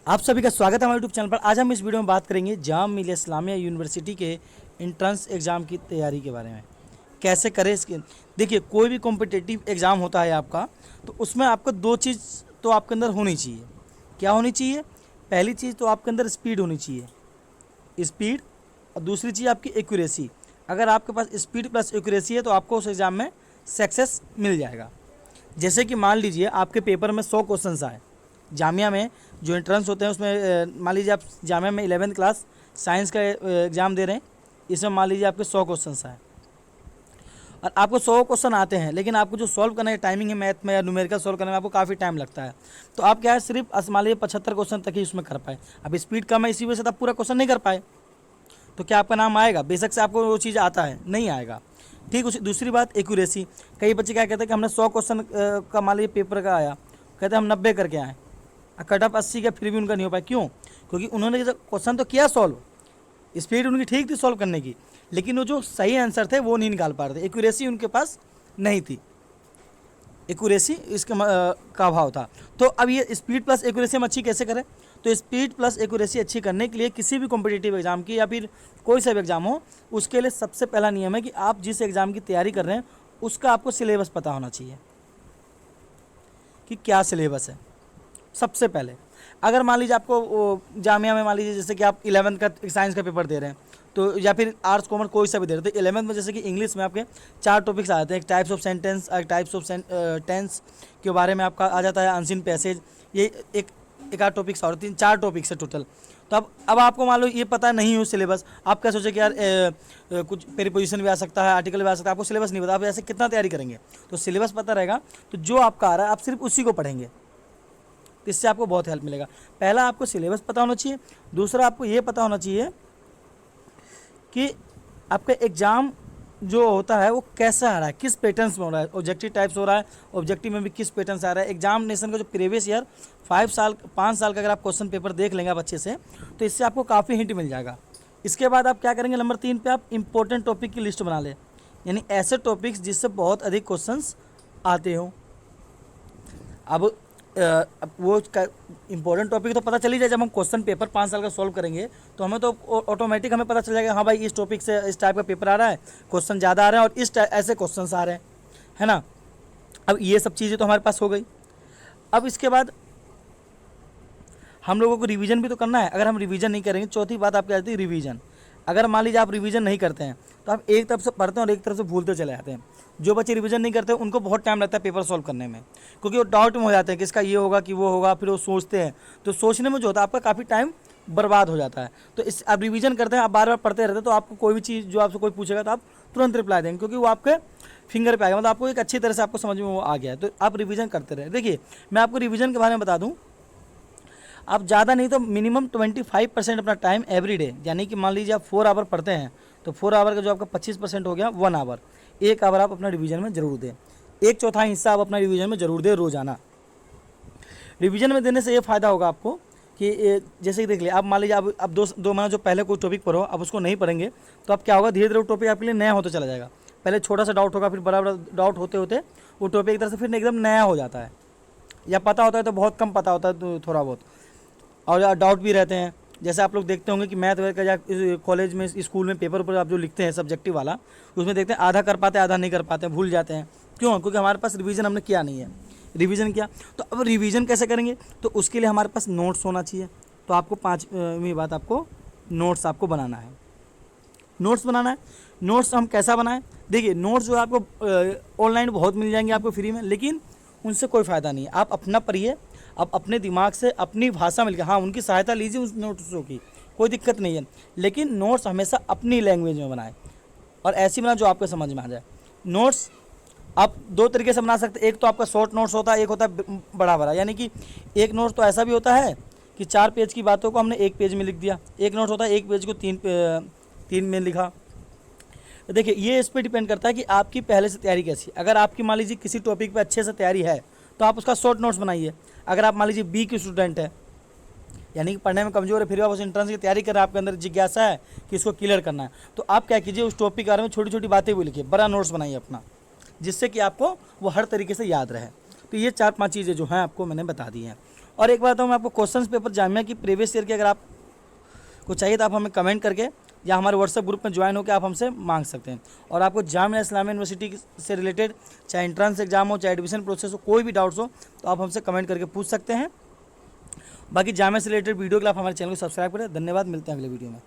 आप सभी का स्वागत है हमारे यूट्यूब चैनल पर। आज हम इस वीडियो में बात करेंगे जाम मिलिया इस्लामिया यूनिवर्सिटी के इंट्रेंस एग्ज़ाम की तैयारी के बारे में। कैसे करें इसके। देखिए, कोई भी कॉम्पिटिटिव एग्ज़ाम होता है आपका, तो उसमें आपको दो चीज़ तो आपके अंदर होनी चाहिए। क्या होनी चाहिए? पहली चीज़ तो आपके अंदर स्पीड होनी चाहिए, स्पीड। और दूसरी चीज़ आपकी एक्यूरेसी। अगर आपके पास स्पीड प्लस एक्यूरेसी है तो आपको उस एग्ज़ाम में सक्सेस मिल जाएगा। जैसे कि मान लीजिए आपके पेपर में 100 क्वेश्चन आए। जामिया में जो एंट्रेंस होते हैं उसमें मान लीजिए आप जामिया में 11th क्लास साइंस का एग्ज़ाम दे रहे हैं। इसमें मान लीजिए आपके 100 क्वेश्चन आए और आपको 100 क्वेश्चन आते हैं, लेकिन आपको जो सॉल्व करने की टाइमिंग है मैथ में या न्यूमेरिकल सॉल्व करने में आपको काफ़ी टाइम लगता है। तो आप क्या है, सिर्फ मान लीजिए 75 क्वेश्चन तक ही उसमें कर पाए। अब स्पीड कम है, इसी वजह से आप पूरा क्वेश्चन नहीं कर पाए। तो क्या आपका नाम आएगा? बेशक से आपको वो चीज़ आता है, नहीं आएगा। ठीक। उसी दूसरी बात एक्यूरेसी। कई बच्चे क्या कहते हैं कि हमने 100 क्वेश्चन का मान लीजिए पेपर का आया, कहते हैं हम 90 करके आए, कट ऑफ 80 का, फिर भी उनका नहीं हो पाया। क्यों? क्योंकि उन्होंने क्वेश्चन तो किया सॉल्व, स्पीड उनकी ठीक थी सॉल्व करने की, लेकिन वो जो सही आंसर थे वो नहीं निकाल पा रहे थे। एक्यूरेसी उनके पास नहीं थी, एक्यूरेसी इसका का अभाव था। तो अब ये स्पीड प्लस एक्यूरेसी हम अच्छी कैसे करें? तो स्पीड प्लस एक्यूरेसी अच्छी करने के लिए किसी भी कॉम्पिटिटिव एग्जाम की या फिर कोई सा भी एग्जाम हो, उसके लिए सबसे पहला नियम है कि आप जिस एग्ज़ाम की तैयारी कर रहे हैं उसका आपको सिलेबस पता होना चाहिए कि क्या सिलेबस है। सबसे पहले अगर मान लीजिए आपको जामिया में मान लीजिए जैसे कि आप 11th का साइंस का पेपर दे रहे हैं, तो या फिर आर्ट्स कॉमर्स कोई सा भी दे रहे हैं, तो 11th में जैसे कि इंग्लिश में आपके 4 टॉपिक्स आ जाते हैं। एक types of sentence, types of tense के बारे में आपका आ जाता है, अनसीन पैसेज, ये एक आध टॉपिक्स और 3-4 टॉपिक्स है टोटल। तो अब आपको मान लो ये पता नहीं हो सिलेबस, आप क्या सोचे कि यार कुछ प्रीपोजिशन भी आ सकता है, आर्टिकल भी आ सकता है, आपको सिलेबस नहीं पता, आप ऐसे कितना तैयारी करेंगे? तो सिलेबस पता रहेगा तो जो आपका आ रहा है आप सिर्फ उसी को पढ़ेंगे, तो इससे आपको बहुत हेल्प मिलेगा। पहला आपको सिलेबस पता होना चाहिए। दूसरा आपको ये पता होना चाहिए कि आपका एग्ज़ाम जो होता है वो कैसा आ रहा है, किस पैटर्न्स में हो रहा है। ऑब्जेक्टिव टाइप्स हो रहा है, ऑब्जेक्टिव में भी किस पैटर्न से आ रहा है। एग्जामिनेशन का जो प्रीवियस ईयर 5 साल का अगर आप क्वेश्चन पेपर देख लेंगे आप अच्छे से, तो इससे आपको काफ़ी हिंट मिल जाएगा। इसके बाद आप क्या करेंगे, नंबर 3 पे आप इंपॉर्टेंट टॉपिक की लिस्ट बना लें, यानी ऐसे टॉपिक्स जिससे बहुत अधिक क्वेश्चंस आते हों। अब वो इंपॉर्टेंट टॉपिक तो पता चल ही जाए। जब हम क्वेश्चन पेपर 5 साल का सॉल्व करेंगे तो हमें तो ऑटोमेटिक हमें पता चल जाएगा, हाँ भाई इस टॉपिक से इस टाइप का पेपर आ रहा है, क्वेश्चन ज़्यादा आ रहे हैं और ऐसे क्वेश्चन आ रहे हैं, है ना। अब ये सब चीज़ें तो हमारे पास हो गई। अब इसके बाद हम लोगों को रिवीजन भी तो करना है। अगर हम रिवीजन नहीं करेंगे, चौथी बात आपकी आती है रिवीजन। अगर मान लीजिए आप रिवीजन नहीं करते हैं तो आप एक तरफ से पढ़ते हैं और एक तरफ से भूलते चले जाते हैं। जो बच्चे रिवीजन नहीं करते उनको बहुत टाइम लगता है पेपर सॉल्व करने में, क्योंकि वो डाउट में हो जाते हैं कि इसका ये होगा कि वो होगा, फिर वो सोचते हैं। तो सोचने में जो होता है आपका काफ़ी टाइम बर्बाद हो जाता है। तो इस आप रिवीजन करते हैं, आप बार बार पढ़ते रहते हैं, तो आपको कोई भी चीज़ जो आपसे कोई पूछेगा तो आप तुरंत रिप्लाई देंगे, क्योंकि वो आपके फिंगर पे आएगा, मतलब आपको एक अच्छी तरह से आपको समझ में वो आ गया है। तो आप रिवीजन करते रहे। देखिए, मैं आपको रिवीजन के बारे में बता दूँ, आप ज़्यादा नहीं तो मिनिमम 25% अपना टाइम एवरी डे, यानी कि मान लीजिए आप 4 आवर पढ़ते हैं तो 4 आवर का जो आपका 25% हो गया 1 आवर, 1 आवर आप अपना रिवीजन में ज़रूर दें। 1/4 हिस्सा आप अपना रिवीजन में ज़रूर दें रोज़ाना। रिवीजन में देने से ये फ़ायदा होगा आपको कि जैसे कि देख लिया, आप मान लीजिए आप अब 2 महीना जो पहले कोई टॉपिक पढ़ो, अब उसको नहीं पढ़ेंगे तो अब क्या होगा, धीरे धीरे वो टॉपिक आपके लिए नया होता चला जाएगा। पहले छोटा सा डाउट होगा, फिर बड़ा बड़ा डाउट होते होते वो टॉपिक एक तरह से फिर एकदम नया हो जाता है, या पता होता है तो बहुत कम पता होता है, तो थोड़ा बहुत, और डाउट भी रहते हैं। जैसे आप लोग देखते होंगे कि मैथ का या कॉलेज में स्कूल में पेपर पर आप जो लिखते हैं सब्जेक्टिव वाला, उसमें देखते हैं आधा कर पाते हैं, आधा नहीं कर पाते हैं, भूल जाते हैं। क्यों? क्योंकि हमारे पास रिवीजन हमने किया नहीं है। रिवीजन किया तो अब रिवीजन कैसे करेंगे? तो उसके लिए हमारे पास नोट्स होना चाहिए। तो आपको 5वीं बात, आपको नोट्स आपको बनाना है। नोट्स बनाना है। नोट्स हम कैसा बनाएं? देखिए, नोट्स जो आपको ऑनलाइन बहुत मिल जाएंगे आपको फ्री में, लेकिन उनसे कोई फ़ायदा नहीं है। आप अपना पढ़िए, आप अपने दिमाग से अपनी भाषा मिलकर, हाँ उनकी सहायता लीजिए उस नोट्सों की, कोई दिक्कत नहीं है, लेकिन नोट्स हमेशा अपनी लैंग्वेज में बनाएं और ऐसी बनाएं जो आपको समझ में आ जाए। नोट्स आप 2 तरीके से बना सकते हैं। एक तो आपका शॉर्ट नोट्स होता है, एक होता है बड़ा बड़ा, यानी कि एक नोट्स तो ऐसा भी होता है कि 4 पेज की बातों को हमने 1 पेज में लिख दिया। एक नोट्स होता है 1 पेज को 3 में लिखा। तो देखिए, ये इस पर डिपेंड करता है कि आपकी पहले से तैयारी कैसी है। अगर आपकी मान लीजिए किसी टॉपिक पे अच्छे से तैयारी है तो आप उसका शॉर्ट नोट्स बनाइए। अगर आप मान लीजिए बी की स्टूडेंट है, यानी कि पढ़ने में कमज़ोर है, फिर आप उस एंट्रेंस की तैयारी कर रहे हैं, आपके अंदर जिज्ञासा है कि इसको क्लियर करना है, तो आप क्या कीजिए, उस टॉपिक के बारे में छोटी छोटी बातें भी लिखिए, बड़ा नोट्स बनाइए अपना, जिससे कि आपको वो हर तरीके से याद रहे। तो ये 4-5 चीज़ें जो हैं आपको मैंने बता दी हैं। और एक बात मैं आपको क्वेश्चन पेपर जामिया की प्रीवियस ईयर के अगर आपको चाहिए तो आप हमें कमेंट करके या हमारे व्हाट्सएप ग्रुप में ज्वाइन होकर आप हमसे मांग सकते हैं। और आपको जामिया इस्लामिया यूनिवर्सिटी से रिलेटेड चाहे एंट्रेंस एग्जाम हो, चाहे एडमिशन प्रोसेस हो, कोई भी डाउट्स हो तो आप हमसे कमेंट करके पूछ सकते हैं। बाकी जामिया से रिलेटेड वीडियो के लिए आप हमारे चैनल को सब्सक्राइब करें। धन्यवाद, मिलते हैं अगले वीडियो में।